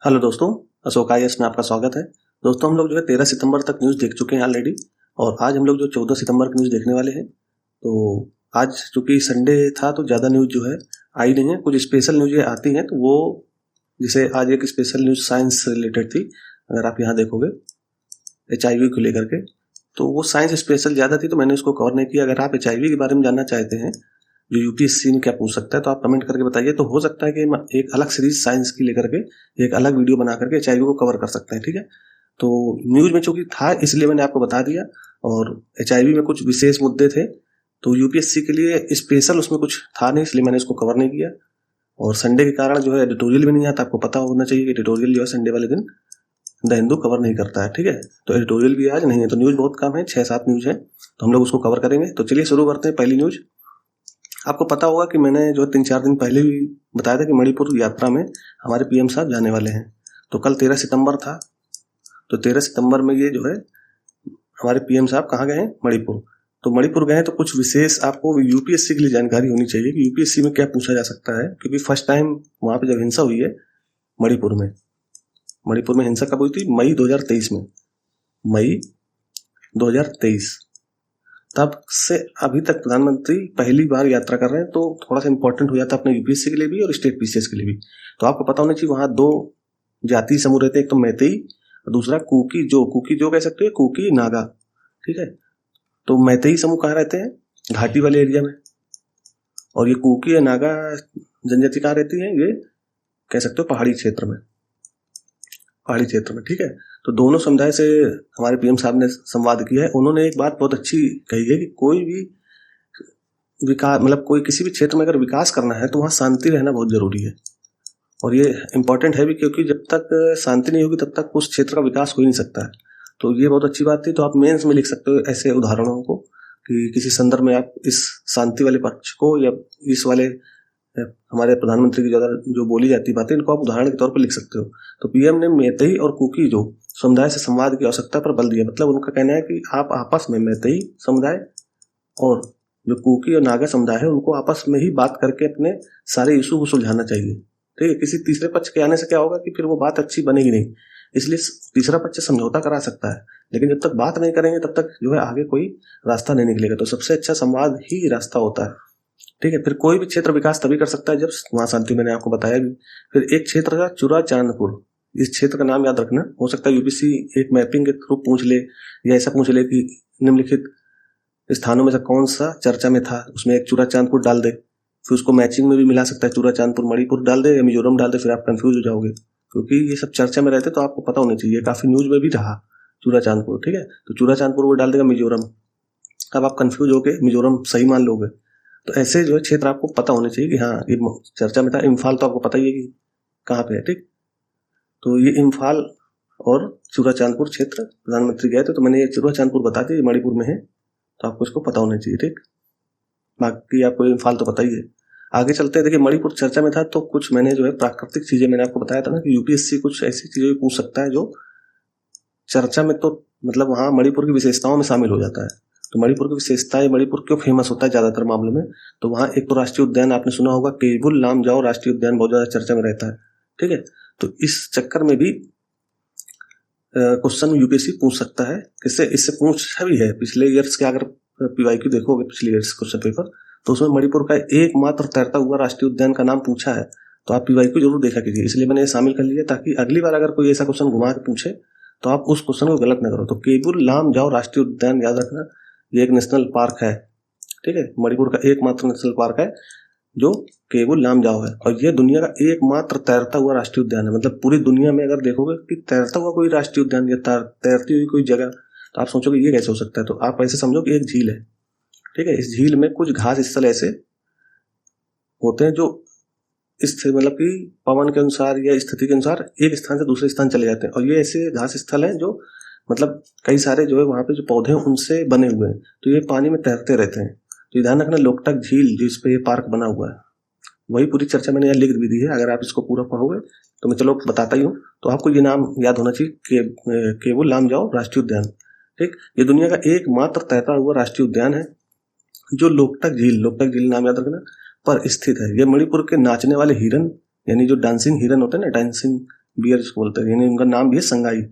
Hello दोस्तों, Ashok IAS में आपका स्वागत है। दोस्तों, हम लोग जो है 13 सितंबर तक न्यूज़ देख चुके हैं ऑलरेडी और आज हम लोग जो 14 सितंबर की न्यूज़ देखने वाले हैं। तो आज चूंकि संडे था तो ज़्यादा न्यूज़ जो है आई नहीं है, कुछ स्पेशल न्यूज़ आती हैं। तो वो जैसे आज एक स्पेशल न्यूज़ साइंस से रिलेटेड थी, अगर आप यहाँ देखोगे HIV को लेकर के, तो वो साइंस स्पेशल ज़्यादा थी तो मैंने उसको कवर नहीं किया। अगर आप HIV के बारे में जानना चाहते हैं जो यूपीएससी में क्या पूछ सकता है तो आप कमेंट करके बताइए, तो हो सकता है कि एक अलग सीरीज साइंस की लेकर के एक अलग वीडियो बना करके HIV को कवर कर सकते हैं। ठीक है, तो न्यूज में चूंकि था इसलिए मैंने आपको बता दिया और HIV में कुछ विशेष मुद्दे थे तो यूपीएससी के लिए स्पेशल उसमें कुछ था नहीं, इसलिए मैंने उसको कवर नहीं किया। और संडे के कारण जो है एडिटोरियल भी नहीं आता, आपको पता होना चाहिए कि एडिटोरियल जो है संडे वाले दिन द हिंदू कवर नहीं करता है। ठीक है, तो एडिटोरियल भी आज नहीं है, तो न्यूज बहुत कम है, 6-7 न्यूज है, तो हम लोग उसको कवर करेंगे। तो चलिए शुरू करते हैं। पहली न्यूज, आपको पता होगा कि मैंने जो 3-4 दिन पहले भी बताया था कि मणिपुर यात्रा में हमारे पीएम साहब जाने वाले हैं। तो कल 13 सितंबर था, तो 13 सितंबर में ये जो है हमारे पीएम साहब कहाँ गए हैं? मणिपुर। तो मणिपुर गए तो कुछ विशेष आपको यूपीएससी के लिए जानकारी होनी चाहिए कि यूपीएससी में क्या पूछा जा सकता है, क्योंकि फर्स्ट टाइम वहाँ पे जब हिंसा हुई है मणिपुर में हिंसा कब हुई थी? मई 2023 में, मई 2023। तब से अभी तक प्रधानमंत्री पहली बार यात्रा कर रहे हैं, तो थोड़ा सा इंपॉर्टेंट हो जाता है अपने यूपीएससी के लिए भी और स्टेट पीसीएस के लिए भी। तो आपको पता होना चाहिए वहाँ दो जाति समूह रहते हैं, एक तो मैतेई और दूसरा कुकी जो कह सकते हो, कुकी नागा। ठीक है, तो मैतेई समूह कहाँ रहते हैं? घाटी वाले एरिया में, और ये कुकी या नागा जनजाति कहाँ रहती है? ये कह सकते हो पहाड़ी क्षेत्र में। ठीक है, तो दोनों समुदाय से हमारे पीएम साहब ने संवाद किया है। उन्होंने एक बात बहुत अच्छी कही है कि कोई भी विकास, मतलब कोई किसी भी क्षेत्र में अगर विकास करना है तो वहाँ शांति रहना बहुत जरूरी है, और ये इम्पोर्टेंट है भी, क्योंकि जब तक शांति नहीं होगी तब तक उस क्षेत्र का विकास हो ही नहीं सकता है। तो ये बहुत अच्छी बात थी। तो आप मेंस में लिख सकते हो ऐसे उदाहरणों को कि किसी संदर्भ में आप इस शांति वाले पक्ष को या इस वाले हमारे प्रधानमंत्री की जो बोली जाती बातें, इनको आप उदाहरण के तौर पर लिख सकते हो। तो पीएम ने मैतेई और कुकी जो समुदाय से संवाद की आवश्यकता पर बल दिया। मतलब उनका कहना है कि आप आपस में, मैतेई समुदाय और जो कुकी और नागा समुदाय है, उनको आपस में ही बात करके अपने सारे इशू को सुलझाना चाहिए। ठीक है, किसी तीसरे पक्ष के आने से क्या होगा कि फिर वो बात अच्छी बनेगी नहीं, इसलिए तीसरा पक्ष समझौता करा सकता है, लेकिन जब तक बात नहीं करेंगे तब तक जो है आगे कोई रास्ता नहीं निकलेगा। तो सबसे अच्छा संवाद ही रास्ता होता है। ठीक है, फिर कोई भी क्षेत्र विकास तभी कर सकता है जब वहां शांति, मैंने आपको बताया भी। फिर एक क्षेत्र का चूराचांदपुर, इस क्षेत्र का नाम याद रखना। हो सकता है यूपीसी एक मैपिंग के थ्रू पूछ ले या ऐसा पूछ ले कि निम्नलिखित स्थानों में से कौन सा चर्चा में था, उसमें एक चूराचांदपुर डाल दे, फिर उसको मैचिंग में भी मिला सकता है, चूराचांदपुर मणिपुर डाल दे या मिजोरम डाल दे, फिर आप कंफ्यूज हो जाओगे, क्योंकि ये सब चर्चा में रहते तो आपको पता होना चाहिए, काफी न्यूज में भी रहा चूराचांदपुर। ठीक है, तो चूराचांदपुर वो डाल देगा मिजोरम, अब आप कंफ्यूज होके मिजोरम सही मान लोगे। तो ऐसे जो है क्षेत्र आपको पता होने चाहिए कि हाँ ये चर्चा में था। इम्फाल तो आपको पता ही है कि कहाँ पे है। ठीक, तो ये इम्फाल और चूराचांदपुर क्षेत्र प्रधानमंत्री गए थे, तो मैंने ये चूराचांदपुर बता दिया, मणिपुर में है, तो आपको इसको पता होना चाहिए। ठीक, बाकी आपको इम्फाल तो पता ही है। आगे चलते हैं। देखिए, मणिपुर चर्चा में था तो कुछ मैंने जो है प्राकृतिक चीजें, मैंने आपको बताया था ना कि यूपीएससी कुछ ऐसी चीजें पूछ सकता है जो चर्चा में, तो मतलब वहाँ मणिपुर की विशेषताओं में शामिल हो जाता है। तो मणिपुर की विशेषताएं, मणिपुर क्यों फेमस होता है ज्यादातर मामलों में, तो वहाँ एक तो राष्ट्रीय उद्यान आपने सुना होगा, केबुल लामजाओ राष्ट्रीय उद्यान बहुत ज्यादा चर्चा में रहता है। ठीक है, तो इस चक्कर में भी क्वेश्चन यूपीएससी पूछ सकता है। किससे? इससे पूछा भी है पिछले ईयर्स के, अगर पीवाईक्यू देखोगे पिछले ईयर्स क्वेश्चन पेपर, तो उसमें मणिपुर का एकमात्र तैरता हुआ राष्ट्रीय उद्यान का नाम पूछा है। तो आप पीवाईक्यू जरूर देखा कीजिए, इसलिए मैंने शामिल कर लिया ताकि अगली बार अगर कोई ऐसा क्वेश्चन घुमा के पूछे तो आप उस क्वेश्चन को गलत ना करो। तो केबुल लामजाओ राष्ट्रीय उद्यान याद रखना, ये एक नेशनल पार्क है। ठीक है, मणिपुर का एकमात्र नेशनल पार्क है जो केबुल लामजाओ है, और ये दुनिया का एकमात्र तैरता हुआ राष्ट्रीय उद्यान है। मतलब पूरी दुनिया में अगर देखोगे कि तैरता हुआ कोई राष्ट्रीय उद्यान या तैरती हुई कोई जगह, तो आप सोचोगे ये कैसे हो सकता है। तो आप ऐसे समझो कि एक झील है। ठीक है, इस झील में कुछ घास स्थल ऐसे होते हैं जो इस मतलब कि पवन के अनुसार या स्थिति के अनुसार एक स्थान से दूसरे स्थान चले जाते हैं, और ये ऐसे घास स्थल हैं जो मतलब कई सारे जो है वहाँ पे जो पौधे हैं उनसे बने हुए हैं, तो ये पानी में तैरते रहते हैं। तो ध्यान रखना, लोकटक झील जिस पे ये पार्क बना हुआ है, वही पूरी चर्चा मैंने यहाँ लिख भी दी है। अगर आप इसको पूरा पढ़ोगे तो मैं चलो बताता ही हूँ, तो आपको ये नाम याद होना चाहिए, केबुल लामजाओ राष्ट्रीय उद्यान। ठीक, ये दुनिया का एकमात्र तैरता हुआ राष्ट्रीय उद्यान है जो लोकटक झील नाम याद रखना पर स्थित है। ये मणिपुर के नाचने वाले हिरन, यानी जो डांसिंग हिरन होते हैं ना, डांसिंग बियर जिसको बोलते हैं, यानी उनका नाम भी है संगाई।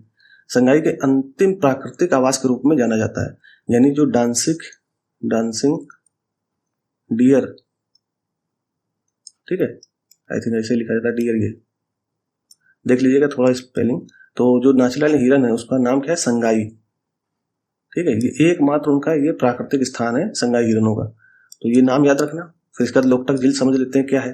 संगाई के अंतिम प्राकृतिक आवास के रूप में जाना जाता है। यानी जो डांसिंग डियर, ठीक है, आई थिंक ऐसे लिखा जाता है डियर, ये देख लीजिएगा थोड़ा स्पेलिंग। तो जो नाचने वाले हिरन है उसका नाम क्या है, संगाई, ठीक है। ये एकमात्र उनका ये प्राकृतिक स्थान है संगाई हिरणों का, तो ये नाम याद रखना। फिर इसके बाद लोकटक झील समझ लेते हैं क्या है।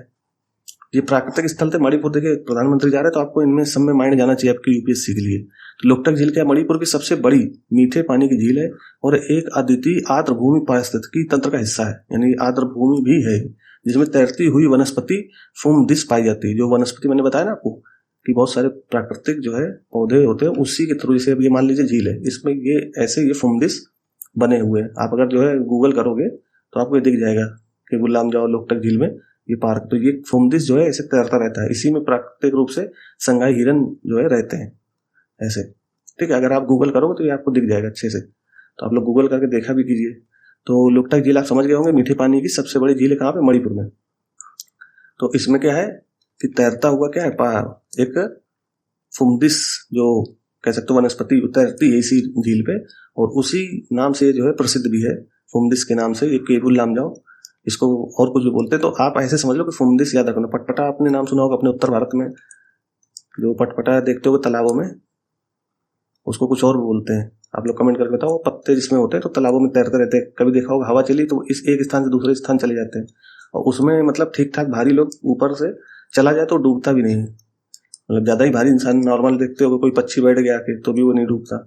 ये प्राकृतिक स्थल थे मणिपुर, देखिए प्रधानमंत्री जा रहे हैं तो आपको इनमें सब में माइंड जाना चाहिए आपकी यूपीएससी के लिए। तो लोकटक झील क्या, मणिपुर की सबसे बड़ी मीठे पानी की झील है और एक अद्वितीय आर्द्र भूमि पारिस्थितिकी तंत्र का हिस्सा है। यानी आर्द्र भूमि भी है जिसमें तैरती हुई वनस्पति फुमदिस पाई जाती है। जो वनस्पति मैंने बताया ना आपको कि बहुत सारे प्राकृतिक जो है पौधे होते हैं उसी के थ्रू, जैसे अब ये मान लीजिए झील है, इसमें ये ऐसे ये फुमदिस बने हुए हैं। आप अगर जो है गूगल करोगे तो आपको ये दिख जाएगा कि गुलाम जाओ लोकटक झील में ये पार्क, तो ये फुमदिस जो है ऐसे तैरता रहता है, इसी में प्राकृतिक रूप से संगाई हिरन जो है रहते हैं ऐसे, ठीक है। अगर आप गूगल करोगे तो ये आपको दिख जाएगा अच्छे से, तो आप लोग गूगल करके देखा भी कीजिए। तो लोकटक झील आप समझ गए होंगे, मीठे पानी की सबसे बड़ी झील है कहाँ पे, मणिपुर में। तो इसमें क्या है कि तैरता हुआ क्या है, एक फुमदिस जो कह सकते हो वनस्पति तैरती है इसी झील पे, और उसी नाम से जो है प्रसिद्ध भी है, फुमदिस के नाम से। ये केबुल लामजाओ इसको और कुछ भी बोलते हैं। तो आप ऐसे समझ लो कि फुमदिस याद रखना। पटपटा आपने नाम सुना होगा अपने उत्तर भारत में, जो पटपटा देखते हो तालाबों में, उसको कुछ और बोलते हैं, आप लोग कमेंट करके बताओ। पत्ते जिसमें होते हैं तो तालाबों में तैरते रहते हैं, कभी देखा होगा हवा चली तो इस एक स्थान से दूसरे स्थान चले जाते हैं, और उसमें मतलब ठीक ठाक भारी लोग ऊपर से चला जाए तो डूबता भी नहीं है। मतलब ज़्यादा ही भारी इंसान नॉर्मल देखते हो, कोई पक्षी बैठ गया आके तो भी वो नहीं डूबता।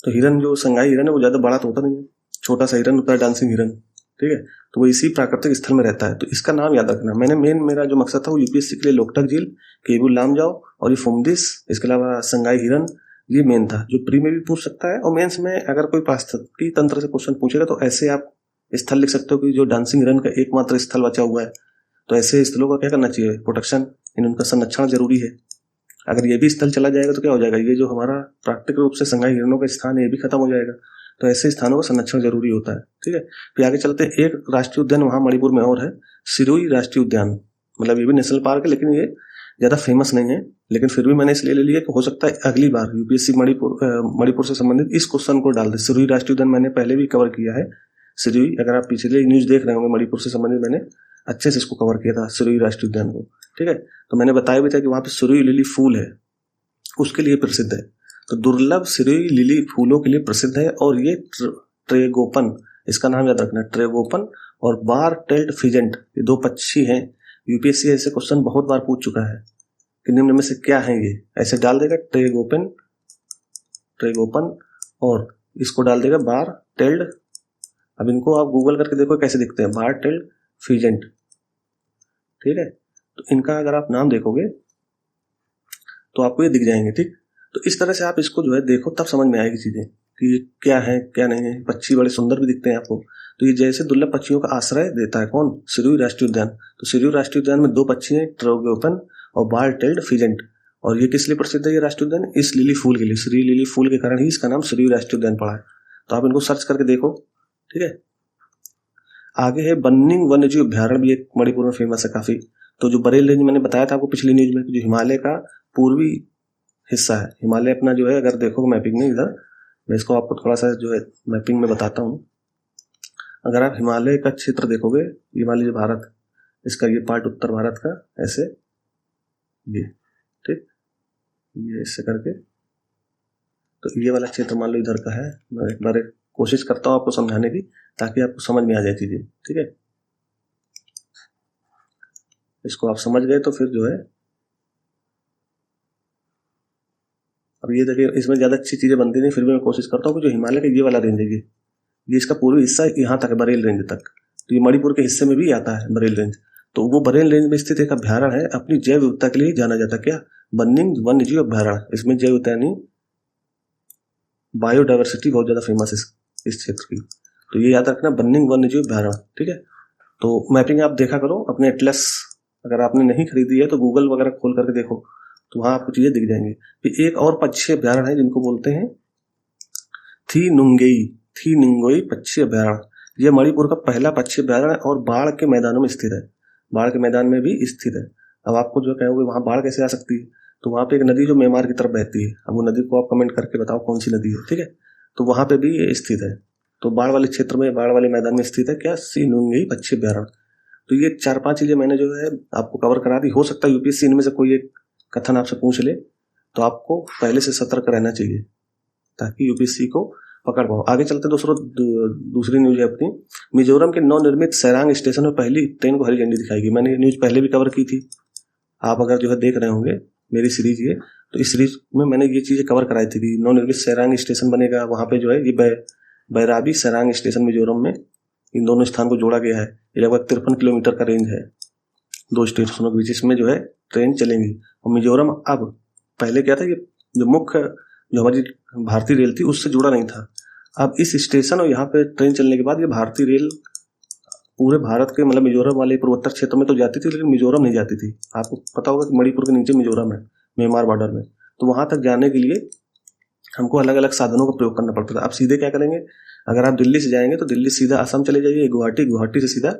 तो हिरन जो संगाई हिरन है वो ज़्यादा बड़ा तो होता नहीं है, छोटा सा हिरन होता है, डांसिंग हिरन, ठीक है। तो वो इसी प्राकृतिक स्थल में रहता है, तो इसका नाम याद रखना। मेरा जो मकसद था वो यूपीएससी के लिए लोकटक झील, केबुल लामजाओ और ये फुमदिस, इसके अलावा संगाई हिरन, ये मेन था जो प्री में भी पूछ सकता है, और मेंस में अगर कोई पारिस्थितिकी तंत्र से क्वेश्चन पूछेगा तो ऐसे आप स्थल लिख सकते हो कि जो डांसिंग हिरन का एकमात्र स्थल बचा हुआ है। तो ऐसे स्थलों का क्या करना चाहिए, प्रोटेक्शन, इनका संरक्षण जरूरी है। अगर ये भी स्थल चला जाएगा तो क्या हो जाएगा, ये जो हमारा प्राकृतिक रूप से संगाई हिरणों का स्थान है ये भी खत्म हो जाएगा। तो ऐसे स्थानों का संरक्षण जरूरी होता है, ठीक है। फिर आगे चलते हैं, एक राष्ट्रीय उद्यान वहाँ मणिपुर में और है, सिरोही राष्ट्रीय उद्यान। मतलब ये भी नेशनल पार्क है लेकिन ये ज़्यादा फेमस नहीं है, लेकिन फिर भी मैंने इसलिए ले लिया कि हो सकता है अगली बार यूपीएससी मणिपुर से संबंधित इस क्वेश्चन को डाल दे। सिरोही राष्ट्रीय उद्यान मैंने पहले भी कवर किया है। सिरोही, अगर आप पिछले न्यूज देख रहे होंगे मणिपुर से संबंधित, मैंने अच्छे से इसको कवर किया था सिरोही राष्ट्रीय उद्यान को, ठीक है। तो मैंने बताया भी था कि वहाँ पे सिरोही लिली फूल है, उसके लिए प्रसिद्ध है। तो दुर्लभ सिरोही लिली फूलों के लिए प्रसिद्ध है, और ये ट्रेगोपन, इसका नाम याद रखना, ट्रेगोपन और बार टेल्ड फिजेंट, ये दो पक्षी हैं। यूपीएससी ऐसे क्वेश्चन बहुत बार पूछ चुका है कि निम्न में से क्या है, ये ऐसे डाल देगा, ट्रेगोपन और इसको डाल देगा बार टेल्ड। अब इनको आप गूगल करके देखो कैसे दिखते हैं, बार टेल्ड फिजेंट, ठीक है। तो इनका अगर आप नाम देखोगे तो आपको ये दिख जाएंगे, ठीक। तो इस तरह से आप इसको जो है देखो, तब समझ में आएगी चीजें कि क्या है क्या नहीं है। पक्षी बड़े सुंदर भी दिखते हैं आपको। तो ये जैसे दुर्लभ पक्षियों का आश्रय देता है कौन, सिरोही राष्ट्रीय उद्यान। तो सिरोही राष्ट्रीय उद्यान में दो पक्षी हैं, ट्रेगोपन और बार टेल्ड फिजेंट। और ये किस लिए प्रसिद्ध है ये राष्ट्रीय उद्यान, इस लिली फूल के लिए, सिरोही लिली फूल के कारण ही इसका नाम सिरोही राष्ट्रीय उद्यान पड़ा है। तो आप इनको सर्च करके देखो, ठीक है। आगे है बन्निंग वन्यजीव अभ्यारण्य, भी एक मणिपुर में फेमस है काफी। तो जो बरेल रेंज मैंने बताया था आपको पिछली न्यूज में, जो हिमालय का पूर्वी हिस्सा है, हिमालय अपना जो है, अगर देखो मैपिंग में इधर, मैं इसको आपको थोड़ा सा जो है मैपिंग में बताता हूँ। अगर आप हिमालय का क्षेत्र देखोगे, ये मान लीजिए भारत, इसका ये पार्ट उत्तर भारत का ऐसे, ये ठीक, ये इससे करके, तो ये वाला क्षेत्र मान लो इधर का है। मैं एक बार कोशिश करता हूँ आपको समझाने की ताकि आपको समझ में आ जाए चीजें, ठीक है। इसको आप समझ गए तो फिर जो है, अब ये देखिए इसमें ज़्यादा अच्छी चीज़ें बनती नहीं, फिर भी मैं कोशिश करता हूँ कि जो हिमालय का ये वाला रेंज है, ये इसका पूर्वी हिस्सा यहाँ तक है, बरेल रेंज तक। तो ये मणिपुर के हिस्से में भी आता है बरेल रेंज। तो वो बरेल रेंज में स्थित एक अभ्यारण्य है, अपनी जैव विविधता के लिए जाना जाता है। क्या, बन्निंग वन्यजीव अभ्यारण्य। इसमें जैव विविधता यानी बायोडाइवर्सिटी बहुत ज़्यादा फेमस है इस क्षेत्र की। तो ये याद रखना, बन्निंग वन्यजीव अभ्यारण्य, ठीक है। तो मैपिंग आप देखा करो अपने एटलस, अगर आपने नहीं खरीदी है तो गूगल वगैरह खोल करके देखो, तो वहाँ आपको चीज़ें दिख जाएंगी। फिर एक और पक्षी अभ्यारण्य है जिनको बोलते हैं थी निंगोई पक्षी अभ्यारण्य। यह मणिपुर का पहला पक्षी अभ्यारण्य और बाढ़ के मैदानों में स्थित है, बाढ़ के मैदान में भी स्थित है। अब आपको जो कहोगे वहाँ बाढ़ कैसे आ सकती है, तो वहाँ पे एक नदी जो म्यांमार की तरफ बहती है, अब वो नदी को आप कमेंट करके बताओ कौन सी नदी है, ठीक है। तो वहाँ पे भी ये स्थित है। तो बाढ़ वाले क्षेत्र में, बाढ़ वाले मैदान में स्थित है क्या, सिनुंगी पश्चिम अभ्यारण्य। तो ये 4-5 चीज़ें मैंने जो है आपको कवर करा दी। हो सकता है यूपीएससी इनमें से कोई एक कथन आपसे पूछ ले, तो आपको पहले से सतर्क रहना चाहिए ताकि यूपीएससी को पकड़ पाओ। आगे चलते दोस्तों, दूसरी न्यूज है अपनी, मिजोरम के नवनिर्मित सैरांग स्टेशन में पहली ट्रेन को हरी झंडी दिखाएगी। मैंने ये न्यूज पहले भी कवर की थी, आप अगर जो है देख रहे होंगे मेरी सीरीज ये, तो इस सीरीज में मैंने ये चीज़ें कवर कराई थी कि नवनिर्मित सैरांग स्टेशन बनेगा वहाँ पे जो है, ये बैराबी सैरांग स्टेशन मिजोरम में, इन दोनों स्थान को जोड़ा गया है। ये लगभग 53 किलोमीटर का रेंज है, 2 स्टेशनों के बीच इसमें जो है ट्रेन चलेंगी। और मिजोरम अब, पहले क्या था, ये जो मुख्य जो हमारी भारतीय रेल थी उससे जुड़ा नहीं था। अब इस स्टेशन और यहाँ पे ट्रेन चलने के बाद ये भारतीय रेल पूरे भारत के, मतलब मिजोरम वाले पूर्वोत्तर क्षेत्र में तो जाती थी, लेकिन मिजोरम नहीं जाती थी। आपको पता होगा कि मणिपुर के नीचे मिजोरम है, म्यांमार बॉर्डर में। तो वहाँ तक जाने के लिए हमको अलग अलग साधनों का प्रयोग करना पड़ता था। अब सीधे क्या करेंगे, अगर आप दिल्ली से जाएंगे तो दिल्ली सीधा असम चले जाइए, गुवाहाटी से सीधा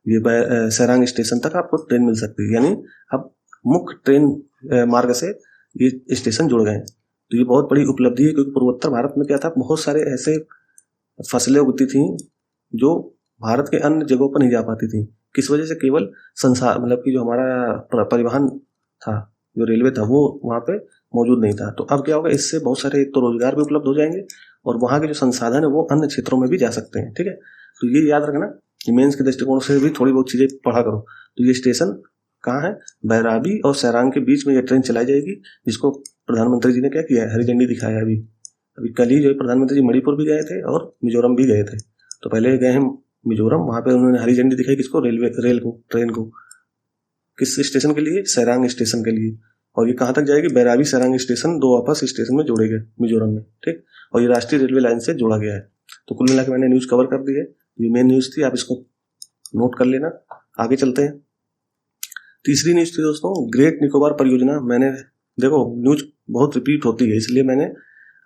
ये सैरांग स्टेशन तक आपको ट्रेन मिल सकती है। यानी अब मुख्य ट्रेन मार्ग से ये स्टेशन जुड़ गए। तो ये बहुत बड़ी उपलब्धि है, क्योंकि पूर्वोत्तर भारत में क्या था, बहुत सारे ऐसे फसलें उगती थी जो भारत के अन्य जगहों पर नहीं जा पाती थी। किस वजह से, केवल संसार, मतलब कि जो हमारा परिवहन था, जो रेलवे था, वो वहाँ पे मौजूद नहीं था। तो अब क्या होगा, इससे बहुत सारे एक तो रोजगार भी उपलब्ध हो जाएंगे और वहाँ के जो संसाधन है वो अन्य क्षेत्रों में भी जा सकते हैं, ठीक है। तो ये याद रखना, मेंस के दृष्टिकोण से भी थोड़ी बहुत चीज़ें पढ़ा करो। तो ये स्टेशन कहाँ है, बैराबी और सैरांग के बीच में ये ट्रेन चलाई जाएगी, जिसको प्रधानमंत्री जी ने क्या किया है, हरी झंडी दिखाया है। अभी कल ही जो है प्रधानमंत्री जी मणिपुर भी गए थे और मिजोरम भी गए थे। तो पहले गए हैं मिजोरम, वहाँ पे उन्होंने हरी झंडी दिखाई, किसको, रेल को, ट्रेन को। किस स्टेशन के लिए, सैरांग स्टेशन के लिए। और ये कहाँ तक जाएगी, बैराबी सैरांग स्टेशन, दो आपस स्टेशन में जोड़े गए मिजोरम में, ठीक। और ये राष्ट्रीय रेलवे लाइन से जोड़ा गया है। तो कुल मिला के मैंने न्यूज़ कवर कर दी है, ये मेन न्यूज़ थी, आप इसको नोट कर लेना। आगे चलते हैं, तीसरी न्यूज़ थी दोस्तों, ग्रेट निकोबार परियोजना। मैंने, देखो न्यूज़ बहुत रिपीट होती है, इसलिए मैंने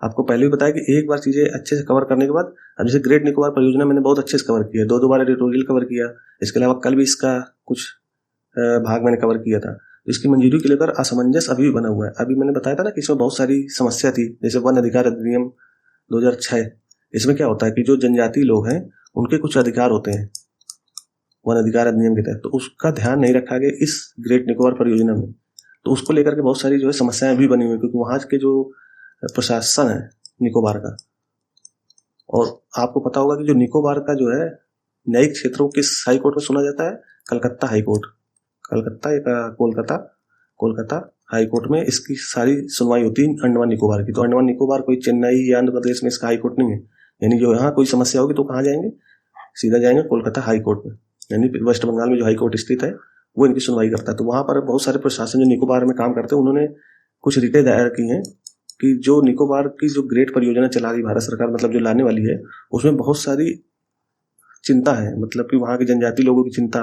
आपको पहले भी बताया कि एक बार चीज़ें अच्छे से कवर करने के बाद, अब जैसे ग्रेट निकोबार परियोजना मैंने बहुत अच्छे से कवर किया, 2 बार एडिटोरियल कवर किया। इसके अलावा कल भी इसका कुछ भाग मैंने कवर किया था। इसकी मंजूरी को लेकर असमंजस अभी भी बना हुआ है। अभी मैंने बताया था ना कि इसमें बहुत सारी समस्या थी, जैसे वन अधिकार अधिनियम 2006। इसमें क्या होता है कि जो जनजातीय लोग हैं उनके कुछ अधिकार होते हैं वन अधिकार अधिनियम के तहत, तो उसका ध्यान नहीं रखा गया इस ग्रेट निकोबार परियोजना में। तो उसको लेकर के बहुत सारी जो है समस्याएं भी बनी हुई, क्योंकि वहाँ के जो प्रशासन है निकोबार का, और आपको पता होगा कि जो निकोबार का जो है न्यायिक क्षेत्र को किस हाई कोर्ट में सुना जाता है, कलकत्ता हाई कोर्ट, कलकत्ता या कोलकाता हाई कोर्ट में इसकी सारी सुनवाई होती है अंडमान निकोबार की। तो अंडमान निकोबार कोई चेन्नई या आंध्र प्रदेश में इसका हाई कोर्ट नहीं है। यानी जो यहाँ कोई समस्या होगी तो कहाँ जाएंगे, सीधा जाएंगे कोलकाता हाई कोर्ट में। यानी वेस्ट बंगाल में जो हाई कोर्ट स्थित है वो इनकी सुनवाई करता है। तो वहाँ पर बहुत सारे प्रशासन जो निकोबार में काम करते हैं, उन्होंने कुछ रिटें दायर की हैं कि जो निकोबार की जो ग्रेट परियोजना चला रही भारत सरकार, मतलब जो लाने वाली है, उसमें बहुत सारी चिंता है। मतलब कि वहाँ के जनजातीय लोगों की चिंता,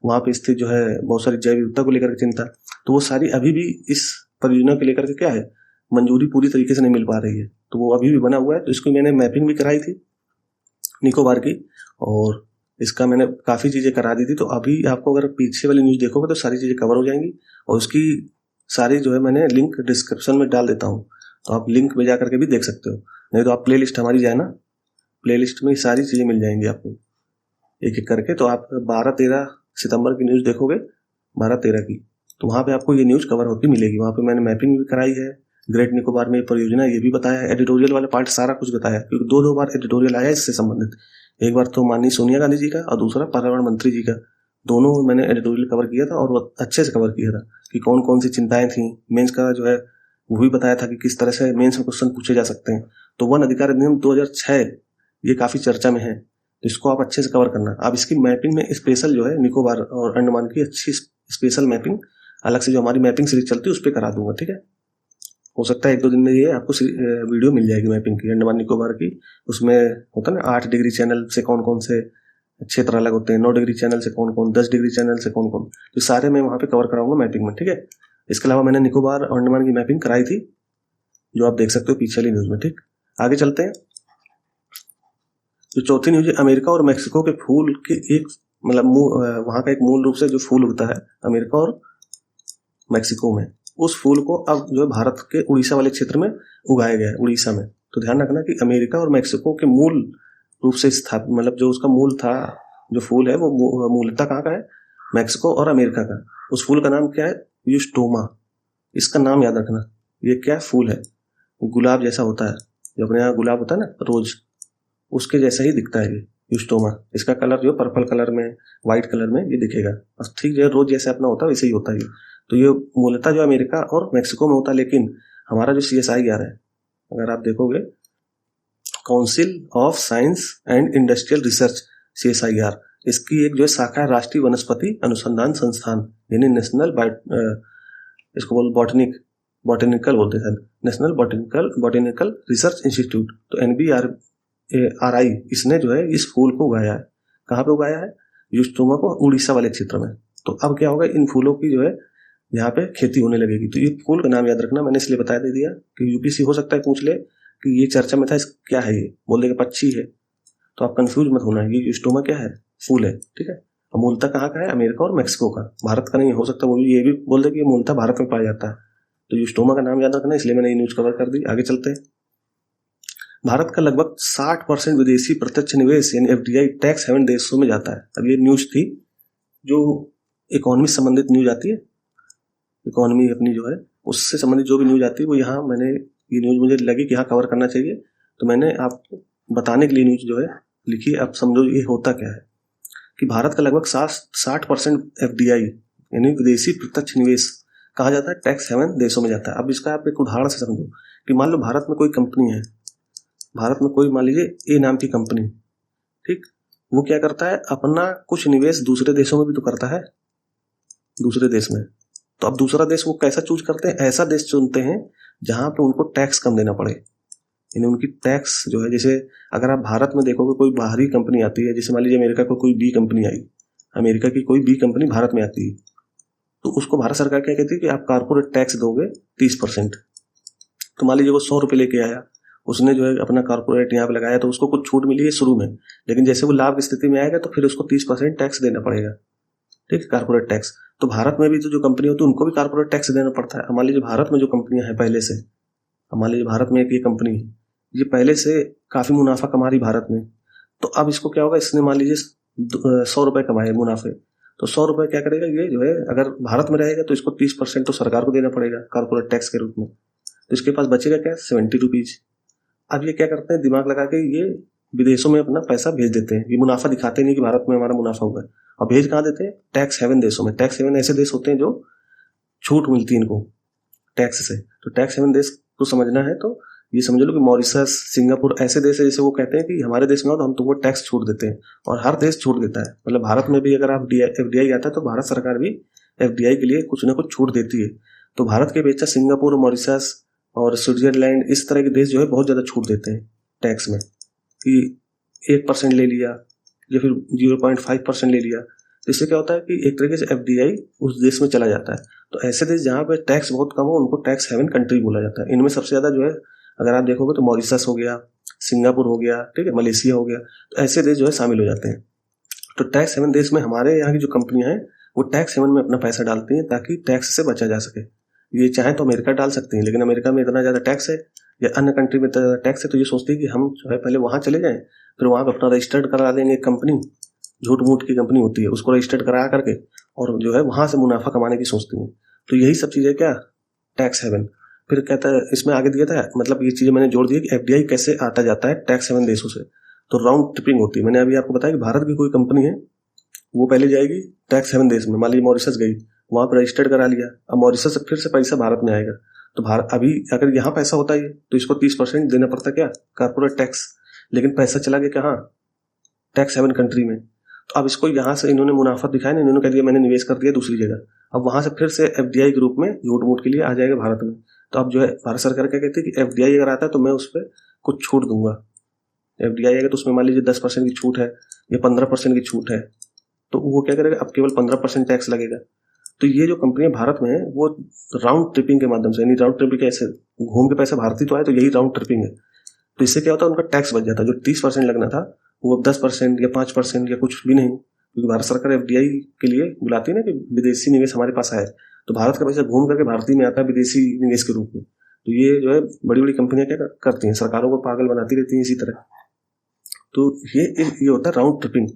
वहाँ पे स्थित जो है बहुत सारी जैव विविधता को लेकर के चिंता, तो वो सारी अभी भी इस परियोजना को लेकर के क्या है, मंजूरी पूरी तरीके से नहीं मिल पा रही है। तो वो अभी भी बना हुआ है। तो इसकी मैंने मैपिंग भी कराई थी निकोबार की, और इसका मैंने काफ़ी चीज़ें करा दी थी। तो अभी आपको अगर पीछे वाली न्यूज़ देखोगे तो सारी चीज़ें कवर हो जाएंगी, और उसकी सारी जो है मैंने लिंक डिस्क्रिप्शन में डाल देता हूँ, तो आप लिंक में जा करके भी देख सकते हो। नहीं तो आप प्ले लिस्ट हमारी जाए ना, प्ले लिस्ट में सारी चीज़ें मिल जाएंगी आपको एक एक करके। तो आप 12-13 सितंबर की न्यूज़ देखोगे, 12-13 की, तो वहाँ पे आपको ये न्यूज़ कवर होती मिलेगी। वहाँ पे मैंने मैपिंग भी कराई है ग्रेट निकोबार में परियोजना, ये भी बताया है, एडिटोरियल वाला पार्ट सारा कुछ बताया, क्योंकि 2 बार एडिटोरियल आया इससे संबंधित। एक बार तो माननीय सोनिया गांधी जी का, और दूसरा पर्यावरण मंत्री जी का। दोनों मैंने एडिटोरियल कवर किया था, और वो अच्छे से कवर किया था कि कौन कौन सी चिंताएं थी। मेंस का जो है वो भी बताया था कि किस तरह से मेंस में क्वेश्चन पूछे जा सकते हैं। तो वन अधिकार अधिनियम 2006 ये काफ़ी चर्चा में है, तो इसको आप अच्छे से कवर करना। अब इसकी मैपिंग में स्पेशल जो है निकोबार और अंडमान की अच्छी स्पेशल मैपिंग अलग से जो हमारी मैपिंग सीरीज चलती है उस पर करा दूंगा, ठीक है। हो सकता है 1-2 दिन में ये आपको वीडियो मिल जाएगी मैपिंग की, अंडमान निकोबार की। उसमें होता है ना 8 डिग्री चैनल से कौन कौन से क्षेत्र अलग होते हैं, 9 डिग्री चैनल से कौन कौन, 10 डिग्री चैनल से कौन कौन, तो सारे मैं वहाँ पे कवर कराऊंगा मैपिंग में, ठीक है। इसके अलावा मैंने निकोबार और अंडमान की मैपिंग कराई थी, जो आप देख सकते हो पीछे वाली न्यूज़ में, ठीक। आगे चलते हैं। जो चौथी न्यूज़ है, अमेरिका और मेक्सिको के फूल के एक, मतलब वहाँ का एक मूल रूप से जो फूल उगता है अमेरिका और मेक्सिको में, उस फूल को अब जो है भारत के उड़ीसा वाले क्षेत्र में उगाया गया है, उड़ीसा में। तो ध्यान रखना कि अमेरिका और मैक्सिको के मूल रूप से स्थापित, मतलब जो उसका मूल था, जो फूल है वो मूलतः कहाँ का है, मैक्सिको और अमेरिका का। उस फूल का नाम क्या है, यूस्टोमा। इसका नाम याद रखना। ये क्या फूल है, गुलाब जैसा होता है, जो अपने यहाँ गुलाब होता है ना, रोज, उसके जैसा ही दिखता है ये यूस्टोमा। इसका कलर जो पर्पल कलर में, व्हाइट कलर में ये दिखेगा, बस ठीक जो रोज जैसे अपना होता है वैसे ही होता है ये। तो ये मूलतः जो अमेरिका और मैक्सिको में होता है, लेकिन हमारा जो CSIR है, अगर आप देखोगे, council of science and industrial research, CSIR, इसकी एक जो है शाखा है राष्ट्रीय वनस्पति अनुसंधान संस्थान, यानी नेशनल इसको बोल बॉटनिकल बोलते हैं, नेशनल बॉटनिकल रिसर्च इंस्टीट्यूट। तो NBRI इसने जो है इस फूल को उगाया है। कहाँ पे उगाया है, यूस्टोमा को उड़ीसा वाले क्षेत्र में। तो अब क्या होगा, इन फूलों की जो है यहाँ पे खेती होने लगेगी। तो ये फूल का नाम याद रखना, मैंने इसलिए बता दे दिया कि UPC हो सकता है पूछ ले कि ये चर्चा में था, इस क्या है, ये बोल देगा पक्षी है, तो आप कंफ्यूज मत होना, ये यूस्टोमा क्या है, फूल है, ठीक है। और मूलतः कहाँ का है, अमेरिका और मैक्सिको का, भारत का नहीं हो सकता। वो भी ये भी बोल दे कि ये मूलतः भारत में पाया जाता है। तो यूस्टोमा का नाम याद रखना, इसलिए मैंने ये न्यूज कवर कर दी। आगे चलते हैं। भारत का लगभग 60% विदेशी प्रत्यक्ष निवेश यानी FDI टैक्स हेवन देशों में जाता है। अब ये न्यूज थी जो इकोनॉमी से संबंधित न्यूज आती है, इकोनॉमी अपनी जो है उससे संबंधित जो भी न्यूज आती है वो यहाँ मैंने, ये न्यूज मुझे लगी कि यहाँ कवर करना चाहिए, तो मैंने आपको बताने के लिए न्यूज जो है लिखी। आप समझो ये होता क्या है कि भारत का लगभग 60% FDI यानी विदेशी प्रत्यक्ष निवेश कहा जाता है, टैक्स हेवन देशों में जाता है। अब इसका आप एक उदाहरण से समझो कि मान लो भारत में कोई कंपनी है, भारत में कोई मान लीजिए A नाम की कंपनी, ठीक, वो क्या करता है, अपना कुछ निवेश दूसरे देशों में भी तो करता है, दूसरे देश में। तो अब दूसरा देश वो कैसा चूज करते हैं, ऐसा देश चुनते हैं जहां पे उनको टैक्स कम देना पड़े, यानी उनकी टैक्स जो है, जैसे अगर आप भारत में देखोगे कोई बाहरी कंपनी आती है, जैसे मान लीजिए अमेरिका को कोई B कंपनी आई, अमेरिका की कोई B कंपनी भारत में आती है, तो उसको भारत सरकार क्या कहती है कि आप कारपोरेट टैक्स दोगे 30%। तो मान लीजिए वो 100 रुपये लेके आया, उसने जो है अपना कारपोरेट यहाँ पे लगाया, तो उसको कुछ छूट मिली है शुरू में, लेकिन जैसे वो लाभ की स्थिति में आएगा तो फिर उसको 30% टैक्स देना पड़ेगा, ठीक है, कारपोरेट टैक्स। तो भारत में भी जो कंपनी होती है उनको भी कारपोरेट टैक्स देना पड़ता है। मान लीजिए भारत में जो कंपनियां हैं पहले से, मान लीजिए भारत में एक ये कंपनी है, ये पहले से काफी मुनाफा कमा रही भारत में, तो अब इसको क्या होगा, इसने मान लीजिए 100 रुपए कमाए मुनाफे, तो 100 रुपए क्या करेगा, ये जो है अगर भारत में रहेगा तो इसको 30% तो सरकार को देना पड़ेगा कारपोरेट टैक्स के रूप में, तो इसके पास बचेगा क्या, 70 रुपीज। अब ये क्या करते हैं, दिमाग लगा के ये विदेशों में अपना पैसा भेज देते हैं, ये मुनाफा दिखाते नहीं कि भारत में हमारा मुनाफा हुआ है, और भेज कहाँ देते हैं, टैक्स हेवन देशों में। टैक्स हेवन ऐसे देश होते हैं जो छूट मिलती है इनको टैक्स से। तो टैक्स हेवन देश को समझना है तो ये समझ लो कि मॉरिशस, सिंगापुर ऐसे देश है, जैसे वो कहते हैं कि हमारे देश में हो तो हम तुमको टैक्स छूट देते हैं, और हर देश छूट देता है। मतलब भारत में भी अगर आप FDI आता है तो भारत सरकार भी FDI के लिए कुछ ना कुछ छूट देती है। तो भारत के अपेक्षा सिंगापुर, मॉरिशस और स्विट्जरलैंड इस तरह के देश जो है बहुत ज़्यादा छूट देते हैं टैक्स में, कि 1% ले लिया या फिर 0.5% ले लिया। तो इससे क्या होता है कि एक तरीके से FDI उस देश में चला जाता है। तो ऐसे देश जहाँ पे टैक्स बहुत कम हो उनको टैक्स हेवन कंट्री बोला जाता है। इनमें सबसे ज़्यादा जो है अगर आप देखोगे तो मॉरिशस हो गया, सिंगापुर हो गया, ठीक है, मलेशिया हो गया, तो ऐसे देश जो है शामिल हो जाते हैं। तो टैक्स हेवन देश में हमारे यहाँ की जो कंपनियां हैं वो टैक्स हेवन में अपना पैसा डालती हैं ताकि टैक्स से बचा जा सके। ये चाहे तो अमेरिका डाल सकती हैं, लेकिन अमेरिका में इतना ज़्यादा टैक्स है या अन्य कंट्री में इतना ज़्यादा टैक्स है, तो ये सोचती है कि हम जो है पहले वहाँ चले जाएं, फिर वहाँ पर अपना रजिस्टर्ड करा देंगे कंपनी, झूठ मूठ की कंपनी होती है, उसको रजिस्टर्ड करा करके और जो है वहाँ से मुनाफा कमाने की सोचती हैं। तो यही सब चीज़ें क्या, टैक्स हेवन। फिर कहता है इसमें आगे दिया था, मतलब ये चीज़ें मैंने जोड़ दी कि FDI कैसे आता जाता है टैक्स हेवन देशों से। तो राउंड ट्रिपिंग होती है। मैंने अभी आपको बताया कि भारत की कोई कंपनी है, वो पहले जाएगी टैक्स हेवन देश में, मान लीजिए मॉरिशस गई, वहाँ पर रजिस्टर्ड करा लिया, अब मॉरिशस से फिर से पैसा भारत में आएगा। तो भारत अभी अगर यहाँ पैसा होता है तो इसको 30% देना पड़ता क्या, कारपोरेट टैक्स, लेकिन पैसा चला गया कहाँ, टैक्स हेवन कंट्री में। तो अब इसको यहाँ से इन्होंने मुनाफा दिखाया ना, इन्होंने कह दिया मैंने निवेश कर दिया दूसरी जगह, अब वहाँ से फिर से FDI के रूप में झूठ मूठ के लिए आ जाएगा भारत में। तो अब जो है भारत सरकार क्या कहती है कि FDI अगर आता है तो मैं उस पर कुछ छूट दूंगा। FDI आएगा तो उसमें मान लीजिए 10% की छूट है या 15% की छूट है, तो वो क्या करेगा, अब केवल 15% टैक्स लगेगा। तो ये जो कंपनियां भारत में है वो राउंड ट्रिपिंग के माध्यम से, यानी राउंड ट्रिपिंग कैसे, घूम के पैसा भारत ही तो आए, तो यही राउंड ट्रिपिंग है। तो इससे क्या होता है, उनका टैक्स बच जाता है, जो 30% लगना था वो अब 10% या 5% या कुछ भी नहीं, क्योंकि भारत सरकार FDI के लिए बुलाती है ना कि विदेशी निवेश हमारे पास आए, तो भारत का पैसा घूम करके भारतीय में आता है विदेशी निवेश के रूप में। तो ये जो है बड़ी बड़ी कंपनियां क्या करती हैं, सरकारों को पागल बनाती रहती हैं इसी तरह। तो ये होता है राउंड ट्रिपिंग,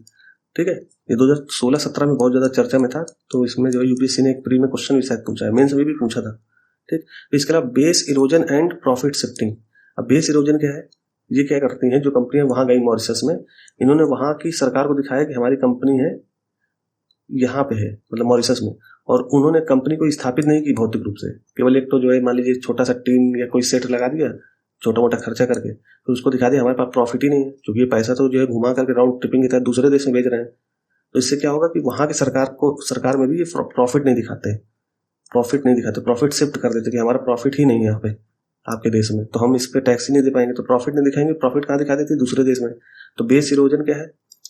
ठीक है। ये 2016-17 में बहुत ज़्यादा चर्चा में था। तो इसमें जो है यूपीएससी ने एक प्री में क्वेश्चन भी शायद पूछा है, मेंस में भी पूछा था, ठीक। तो इसके अलावा base erosion and profit shifting. अब बेस इरोजन क्या है, ये क्या करती हैं जो कंपनियां वहां गई मॉरिशस में, इन्होंने वहां की सरकार को दिखाया कि हमारी कंपनी है यहाँ पे है, मतलब मॉरिशस में, और उन्होंने कंपनी को स्थापित नहीं की भौतिक रूप से, केवल एक तो जो है मान लीजिए छोटा सा टीन या कोई सेट लगा दिया छोटा मोटा खर्चा करके, तो उसको दिखा दिया हमारे पास प्रॉफिट ही नहीं है, क्योंकि ये पैसा तो जो है घुमा करके राउंड ट्रिपिंग के तहत दूसरे देश में भेज रहे हैं। तो इससे क्या होगा कि वहां की सरकार में भी ये प्रॉफिट नहीं दिखाते, प्रॉफिट शिफ्ट कर देते कि हमारा प्रॉफिट ही नहीं है यहाँ पे आपके देश में, तो हम इस पे टैक्स ही नहीं दे पाएंगे, तो प्रॉफिट नहीं दिखाएंगे, प्रॉफिट कहाँ दिखा देते दूसरे देश में। तो बेस इरोजन क्या है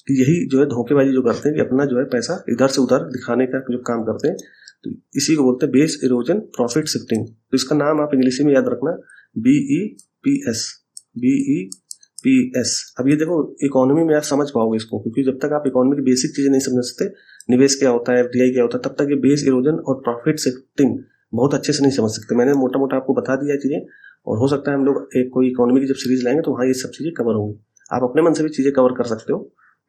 कि यही जो है धोखेबाजी जो करते हैं कि अपना जो है पैसा इधर से उधर दिखाने का जो काम करते हैं, तो इसी को बोलते हैं बेस इरोजन प्रॉफिट शिफ्टिंग। तो इसका नाम आप इंग्लिश में याद रखना, BEPS। अब ये देखो इकोनॉमी में आप समझ पाओगे इसको, क्योंकि जब तक आप इकोनॉमी की बेसिक चीजें नहीं समझ सकते, निवेश क्या होता है, FDI क्या होता है, तब तक ये बेस इरोजन और प्रॉफिट शिफ्टिंग बहुत अच्छे से नहीं समझ सकते। मैंने मोटा मोटा आपको बता दिया चीजें, और हो सकता है हम लोग एक कोई इकोनॉमी की जब सीरीज लाएंगे तो वहाँ ये सब चीजें कवर होंगी। आप अपने मन से भी चीजें कवर कर सकते हो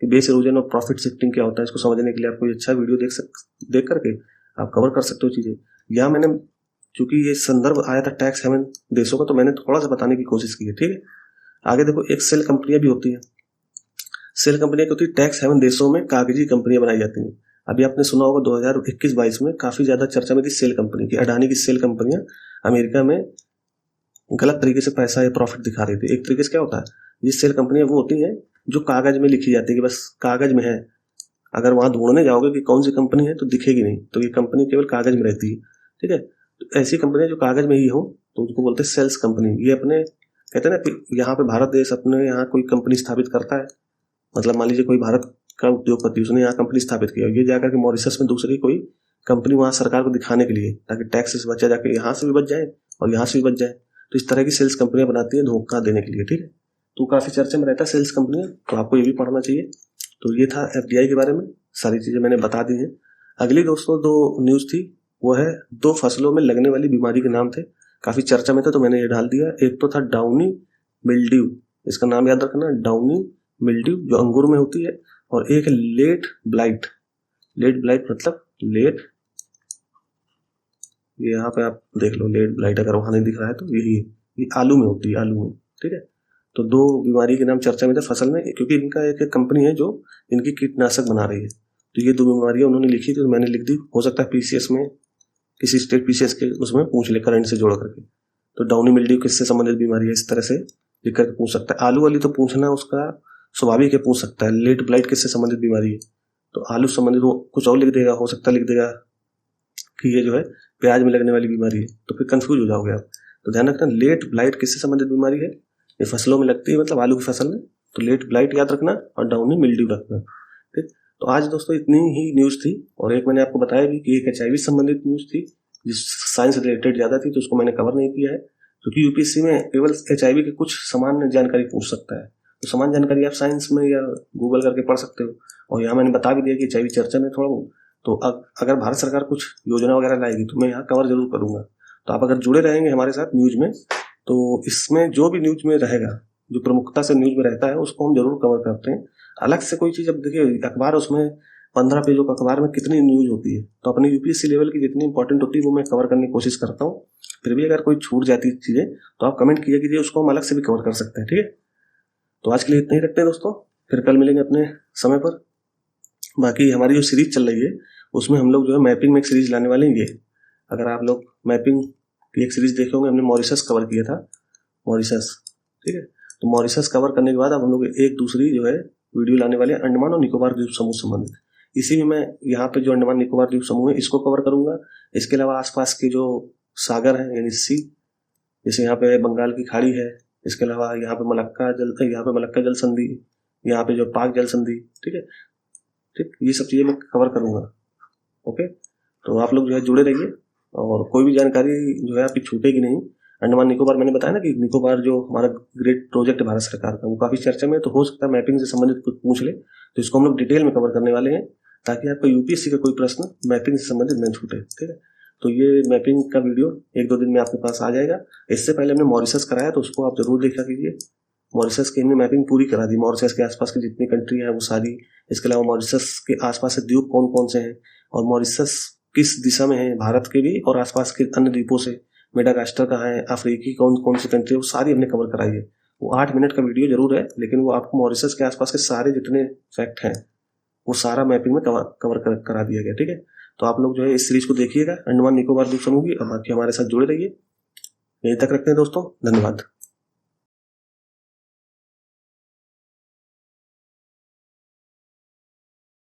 कि बेस इरोजन और प्रॉफिट शिफ्टिंग क्या होता है। इसको समझने के लिए आप कोई अच्छा वीडियो देख करके आप कवर कर सकते हो चीजें। या मैंने चूंकि ये संदर्भ आया था टैक्स हेवन देशों का, तो मैंने थोड़ा सा बताने की कोशिश की है, ठीक है। आगे देखो एक सेल कंपनियां भी होती हैं। सेल कंपनियां क्या होती है, टैक्स हेवन देशों में कागजी कंपनियां बनाई जाती हैं। अभी आपने सुना होगा 2021-22 में काफी ज्यादा चर्चा में थी सेल कंपनी की, अडानी की सेल कंपनियां अमेरिका में गलत तरीके से पैसा या प्रॉफिट दिखा रही थी। एक तरीके से क्या होता है, ये सेल कंपनियां वो होती हैं जो कागज में लिखी जाती है कि बस कागज में है, अगर वहां ढूंढने जाओगे कि कौन सी कंपनी है तो दिखेगी नहीं, तो ये कंपनी केवल कागज में रहती है, ठीक है। तो ऐसी कंपनियां जो कागज में ही हो तो उसको बोलते हैं सेल्स कंपनी। ये अपने कहते हैं ना कि यहाँ पे भारत देश अपने यहाँ कोई कंपनी स्थापित करता है, मतलब मान लीजिए कोई भारत का उद्योगपति उसने यहाँ कंपनी स्थापित किया, ये जाकर के मॉरिशस में दूसरी कोई कंपनी वहां सरकार को दिखाने के लिए, ताकि टैक्स से बचा जाके यहाँ से भी बच जाए और यहाँ से भी बच जाए। तो इस तरह की सेल्स कंपनियां बनाती हैं धोखा देने के लिए, ठीक है। तो काफी चर्चा में रहता है सेल्स कंपनियां, तो आपको ये भी पढ़ना चाहिए। तो ये था FDI के बारे में, सारी चीजें मैंने बता दी हैं। अगली दोस्तों 2 न्यूज थी, वो है 2 फसलों में लगने वाली बीमारी के नाम थे, काफी चर्चा में थे तो मैंने ये डाल दिया। एक तो था डाउनी मिल्ड्यू, इसका नाम याद रखना, डाउनी मिल्ड्यू जो अंगूर में होती है, और एक है लेट ब्लाइट। लेट ब्लाइट मतलब लेट, ये यहाँ पे आप देख लो लेट ब्लाइट, अगर वहां नहीं दिख रहा है तो यही है, ये आलू में होती है, आलू में, ठीक है। तो 2 बीमारी के नाम चर्चा में थे फसल में, क्योंकि इनका एक कंपनी है जो इनकी कीटनाशक बना रही है। तो ये 2 बीमारियां उन्होंने लिखी थी तो मैंने लिख दी, हो सकता है PCS में किसी स्टेट PCS के उसमें पूछ ले करंट से जोड़ करके। तो डाउनी मिल्ड्यू किससे संबंधित बीमारी है, इस तरह से लिख करके पूछ सकता है। आलू वाली तो पूछना उसका स्वाभाविक है, पूछ सकता है। लेट ब्लाइट किससे संबंधित बीमारी है, तो आलू संबंधित वो कुछ और लिख देगा, हो सकता है लिख देगा कि ये जो है प्याज में लगने वाली बीमारी है, तो फिर कंफ्यूज हो जाओगे आप। तो ध्यान रखना लेट ब्लाइट किससे संबंधित बीमारी है, ये फसलों में लगती है, मतलब आलू की फसल में, तो लेट ब्लाइट याद रखना और डाउनी मिल्ड्यू रखना, ठीक। तो आज दोस्तों इतनी ही न्यूज थी, और एक मैंने आपको बताया भी कि एक HIV संबंधित न्यूज थी जिस साइंस रिलेटेड ज्यादा थी, तो उसको मैंने कवर नहीं किया है, क्योंकि यूपीएससी में केवल HIV की कुछ सामान्य जानकारी पूछ सकता है। तो सामान्य जानकारी आप साइंस में या गूगल करके पढ़ सकते हो, और यहाँ मैंने बता भी दिया कि HIV चर्चा में थोड़ा बहुत। तो अगर भारत सरकार कुछ योजना वगैरह लाएगी तो मैं यहाँ कवर जरूर करूंगा। तो आप अगर जुड़े रहेंगे हमारे साथ न्यूज में, तो इसमें जो भी न्यूज में रहेगा, जो प्रमुखता से न्यूज में रहता है, उसको हम जरूर कवर करते हैं। अलग से कोई चीज, अब देखिए अखबार, उसमें 15 पेजों का अखबार में कितनी न्यूज होती है, तो अपने यूपीएससी लेवल की जितनी इंपॉर्टेंट होती है वो मैं कवर करने की कोशिश करता हूँ। फिर भी अगर कोई छूट जाती है चीजें तो आप कमेंट कीजिए, उसको हम अलग से भी कवर कर सकते हैं, ठीक है। तो आज के लिए इतना ही रखते हैं दोस्तों, फिर कल मिलेंगे अपने समय पर। बाकी हमारी जो सीरीज चल रही है उसमें हम लोग जो है मैपिंग में एक सीरीज लाने वाले हैं। ये अगर आप लोग मैपिंग की एक सीरीज देखे होंगे, हमने मॉरिशस कवर किया था, मॉरिशस, ठीक है। तो मॉरिशस कवर करने के बाद अब हम लोग एक दूसरी जो है वीडियो लाने वाले हैं अंडमान और निकोबार द्वीप समूह संबंधित। इसी में मैं यहाँ पे जो अंडमान निकोबार द्वीप समूह है इसको कवर करूंगा। इसके अलावा आसपास के जो सागर हैं यानी सी, जैसे यहाँ पे बंगाल की खाड़ी है, इसके अलावा यहाँ पे मलक्का जल संधि, यहाँ पे जो पाक जल संधि, ठीक है, ठीक, ये सब चीजें मैं कवर करूंगा। ओके, तो आप लोग जो है जुड़े रहिए, और कोई भी जानकारी जो है आपकी छूटेगी नहीं। अंडमान निकोबार मैंने बताया ना कि निकोबार जो हमारा ग्रेट प्रोजेक्ट है भारत सरकार का, वो काफी चर्चा में, तो हो सकता है मैपिंग से संबंधित कुछ पूछ ले, तो इसको हम लोग डिटेल में कवर करने वाले हैं, ताकि आपका यूपीएससी का कोई प्रश्न मैपिंग से संबंधित न छूटे, ठीक है। तो ये मैपिंग का वीडियो 1-2 दिन में आपके पास आ जाएगा। इससे पहले हमने मॉरिशस कराया, तो उसको आप जरूर देखा कीजिए। मॉरिशस की हमने मैपिंग पूरी करा दी, मॉरिशस के आसपास की जितनी कंट्री है वो सारी। इसके अलावा मॉरिशस के आसपास से द्वीप कौन कौन से हैं और मॉरिशस किस दिशा में है भारत के भी और आसपास के अन्य द्वीपों से, मेडागास्कर कहाँ है, अफ्रीकी कौन कौन सी कंट्री है, वो सारी हमने कवर कराई है। वो 8 मिनट का वीडियो जरूर है, लेकिन वो आपको मॉरिशस के आसपास के सारे जितने फैक्ट हैं वो सारा मैपिंग में कवर करा दिया गया। ठीक है, तो आप लोग जो है इस सीरीज को देखिएगा, अंडमान निकोबार द्वीप समूह की। और बाकी हमारे साथ जुड़े रहिए। यहीं तक रखते हैं दोस्तों, धन्यवाद।